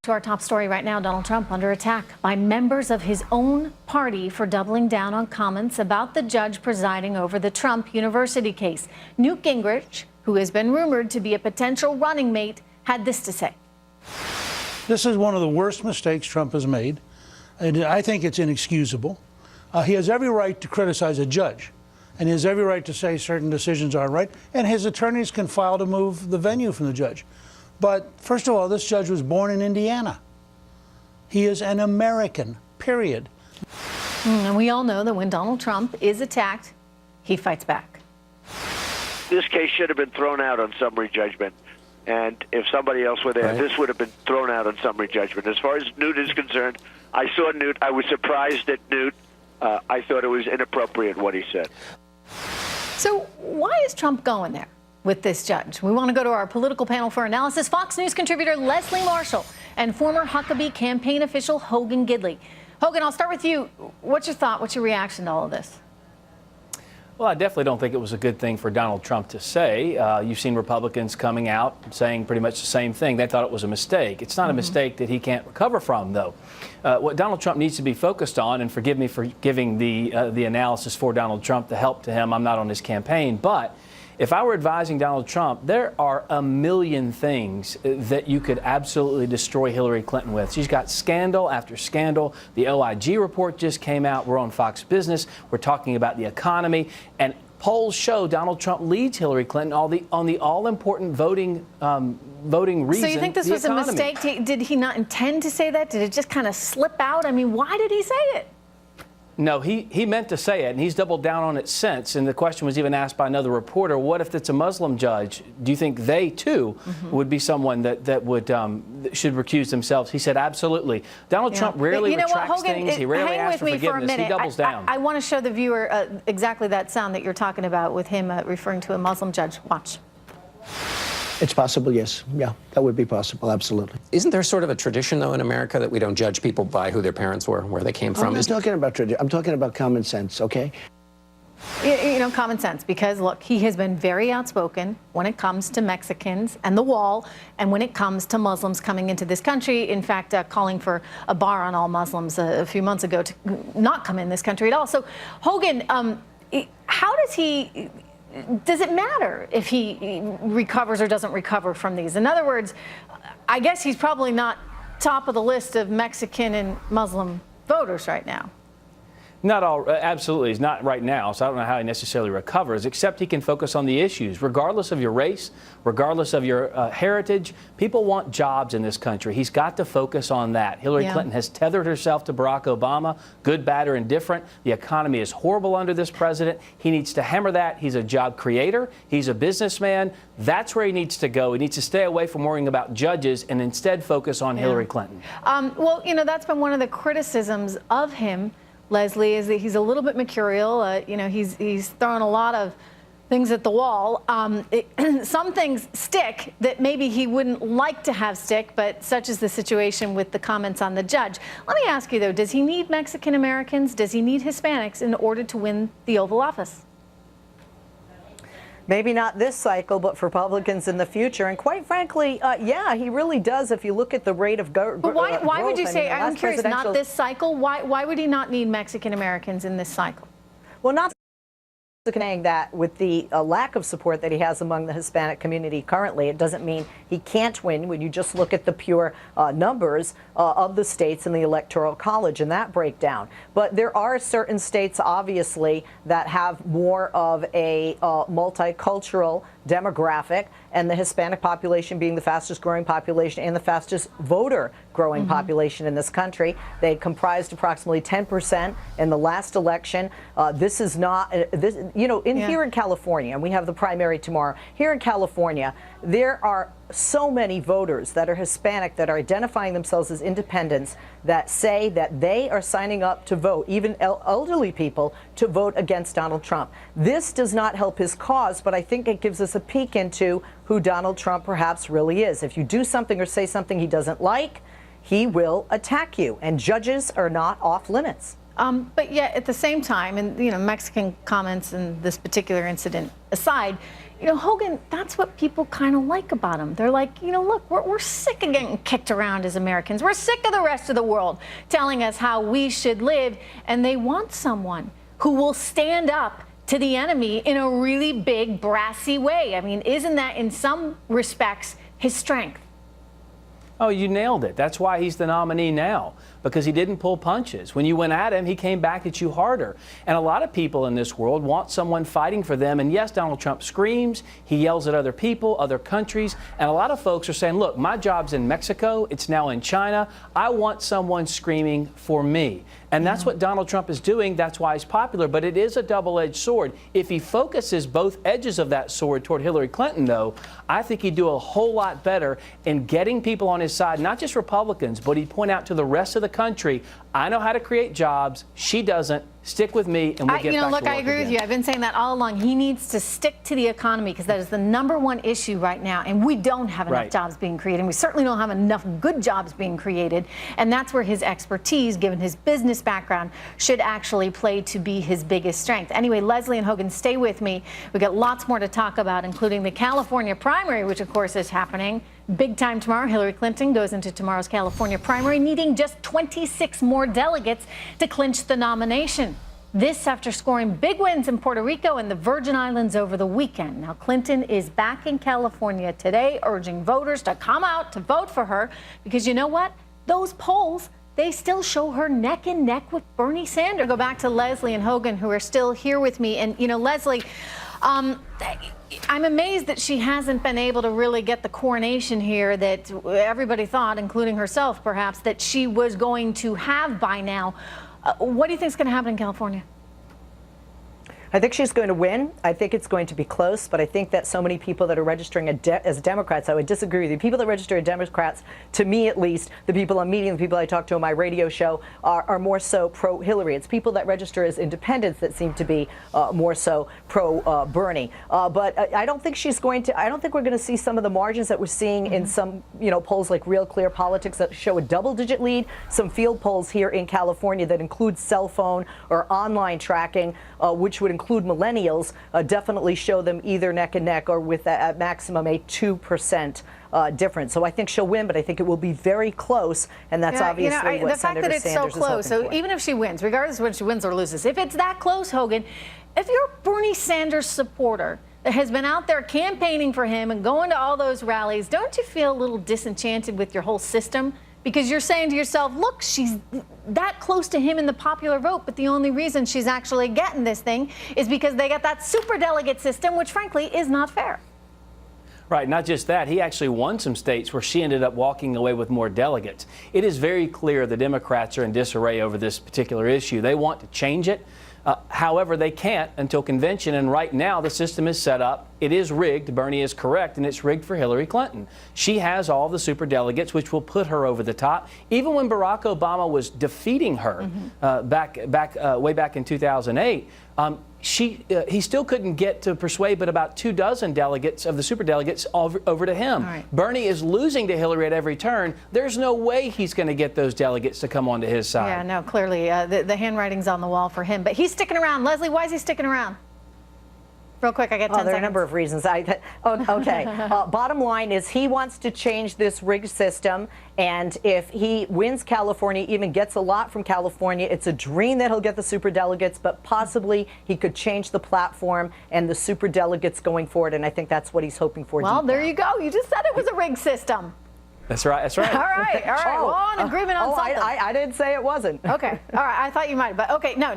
To our top story right now, Donald Trump under attack by members of his own party for doubling down on comments about the judge presiding over the Trump University case. Newt Gingrich, who has been rumored to be a potential running mate, had this to say. This is one of the worst mistakes Trump has made, and I think it's inexcusable. He has every right to criticize a judge, and he has every right to say certain decisions aren't right, and his attorneys can file to move the venue from the judge. But first of all, this judge was born in Indiana. He is an American, period. And we all know that when Donald Trump is attacked, he fights back. This case should have been thrown out on summary judgment. And if somebody else were there, this would have been thrown out on summary judgment. As far as Newt is concerned, I saw Newt. I was surprised at Newt. I thought it was inappropriate what he said. So why is Trump going there with this judge? We want to go to our political panel for analysis. Fox News contributor Leslie Marshall and former Huckabee campaign official Hogan Gidley. Hogan, I'll start with you. What's your thought? What's your reaction to all of this? Well, I definitely don't think it was a good thing for Donald Trump to say. You've seen Republicans coming out saying pretty much the same thing. They thought it was a mistake. It's not a mistake that he can't recover from, though. What Donald Trump needs to be focused on, and forgive me for giving the analysis for Donald Trump, the help to him. I'm not on his campaign, but if I were advising Donald Trump, there are a million things that you could absolutely destroy Hillary Clinton with. She's got scandal after scandal. The OIG report just came out. We're on Fox Business. We're talking about the economy. And polls show Donald Trump leads Hillary Clinton on the all-important voting reason. So you think this was a mistake? Did he not intend to say that? Did it just kind of slip out? I mean, why did he say it? No, he meant to say it, and he's doubled down on it since. And the question was even asked by another reporter, what if it's a Muslim judge? Do you think they, too, would be someone that would should recuse themselves? He said, absolutely. Donald Trump rarely retracts things. He rarely asks for forgiveness. He doubles down. I want to show the viewer exactly that sound that you're talking about with him referring to a Muslim judge. Watch. It's possible, yes. Yeah, that would be possible, absolutely. Isn't there sort of a tradition, though, in America that we don't judge people by who their parents were, where they came from? I'm not talking about tradition. I'm talking about common sense, okay? You know, common sense, because, look, he has been very outspoken when it comes to Mexicans and the wall, and when it comes to Muslims coming into this country. In fact, calling for a bar on all Muslims a few months ago to not come in this country at all. So, Hogan, how does he... Does it matter if he recovers or doesn't recover from these? In other words, I guess he's probably not top of the list of Mexican and Muslim voters right now. Not all, absolutely. He's not right now, so I don't know how he necessarily recovers, except he can focus on the issues. Regardless of your race, regardless of your heritage, people want jobs in this country. He's got to focus on that. Hillary Clinton has tethered herself to Barack Obama, good, bad, or indifferent. The economy is horrible under this president. He needs to hammer that. He's a job creator. He's a businessman. That's where he needs to go. He needs to stay away from worrying about judges and instead focus on Hillary Clinton. Well, you know, that's been one of the criticisms of him, Leslie, is that he's a little bit mercurial. You know, he's throwing a lot of things at the wall. Some things stick that maybe he wouldn't like to have stick, but such is the situation with the comments on the judge. Let me ask you, though, does he need Mexican Americans? Does he need Hispanics in order to win the Oval Office? Maybe not this cycle, but for Republicans in the future. And quite frankly, yeah, he really does. If you look at the rate of growth. But why would you say, I'm curious, not this cycle? Why would he not need Mexican Americans in this cycle? Well, not saying that with the lack of support that he has among the Hispanic community currently, it doesn't mean he can't win when you just look at the pure numbers of the states in the Electoral College and that breakdown. But there are certain states, obviously, that have more of a multicultural demographic, and the Hispanic population being the fastest growing population and the fastest voter growing population in this country. They comprised approximately 10% in the last election. This is not, you know, here in California, and we have the primary tomorrow, here in California, there are so many voters that are Hispanic that are identifying themselves as independents that say that they are signing up to vote, even elderly people, to vote against Donald Trump. This does not help his cause, but I think it gives us a peek into who Donald Trump perhaps really is. If you do something or say something he doesn't like, he will attack you, and judges are not off limits. But yet, at the same time, and you know, Mexican comments and this particular incident aside, Hogan, that's what people kind of like about him. They're like, look, we're sick of getting kicked around as Americans. We're sick of the rest of the world telling us how we should live. And they want someone who will stand up to the enemy in a really big, brassy way. I mean, isn't that in some respects his strength? Oh, you nailed it. That's why he's the nominee now, because he didn't pull punches. When you went at him, he came back at you harder. And a lot of people in this world want someone fighting for them. And yes, Donald Trump screams, he yells at other people, other countries. And a lot of folks are saying, look, my job's in Mexico, it's now in China. I want someone screaming for me. And that's what Donald Trump is doing. That's why he's popular. But it is a double-edged sword. If he focuses both edges of that sword toward Hillary Clinton, though, I think he'd do a whole lot better in getting people on his side, not just Republicans, but he'd point out to the rest of the country, I know how to create jobs. She doesn't. Stick with me, and we'll get back to work look, I agree with you. I've been saying that all along. He needs to stick to the economy because that is the #1 issue right now. And we don't have enough jobs being created. And we certainly don't have enough good jobs being created. And that's where his expertise, given his business background, should actually play to be his biggest strength. Anyway, Leslie and Hogan, stay with me. We've got lots more to talk about, including the California primary, which, of course, is happening big time tomorrow. Hillary Clinton goes into tomorrow's California primary, needing just 26 more delegates to clinch the nomination. This after scoring big wins in Puerto Rico and the Virgin Islands over the weekend. Now, Clinton is back in California today, urging voters to come out to vote for her because you know what? Those polls, they still show her neck and neck with Bernie Sanders. Go back to Leslie and Hogan, who are still here with me. And, Leslie, I'm amazed that she hasn't been able to really get the coronation here that everybody thought, including herself perhaps, that she was going to have by now. What do you think is going to happen in California? I think she's going to win. I think it's going to be close, but I think that so many people that are registering as Democrats, I would disagree with you. People that register as Democrats, to me at least, the people I'm meeting, the people I talk to on my radio show, are more so pro-Hillary. It's people that register as independents that seem to be more so pro-Bernie. But I don't think she's going to. I don't think we're going to see some of the margins that we're seeing in some, polls like Real Clear Politics that show a double-digit lead. Some field polls here in California that include cell phone or online tracking, which would include millennials, definitely show them either neck and neck or with at maximum a 2% difference. So I think she'll win, but I think it will be very close, and that's obviously what the fact that it's so close. So even if she wins, regardless of whether she wins or loses, if it's that close, Hogan, if you're a Bernie Sanders supporter that has been out there campaigning for him and going to all those rallies, don't you feel a little disenchanted with your whole system? Because you're saying to yourself, look, she's that close to him in the popular vote, but the only reason she's actually getting this thing is because they got that superdelegate system, which frankly is not fair. Right, not just that, he actually won some states where she ended up walking away with more delegates. It is very clear the Democrats are in disarray over this particular issue. They want to change it. However, they can't until convention, and right now the system is set up. It is rigged. Bernie is correct, and it's rigged for Hillary Clinton. She has all the super delegates, which will put her over the top. Even when Barack Obama was defeating her way back in 2008, he still couldn't get to persuade but about 24 delegates of the super delegates over to him. Right. Bernie is losing to Hillary at every turn. There's no way he's going to get those delegates to come onto his side. Yeah, no, clearly the handwriting's on the wall for him. But he's sticking around. Leslie, why is he sticking around? Real quick, I got 10 seconds. There are a number of reasons. Okay. Bottom line is he wants to change this rigged system, and if he wins California, even gets a lot from California, it's a dream that he'll get the superdelegates, but possibly he could change the platform and the superdelegates going forward, and I think that's what he's hoping for. Well, there you go. You just said it was a rigged system. That's right. That's right. All right. Well, on agreement on something. I didn't say it wasn't. Okay. All right. I thought you might, but okay. No.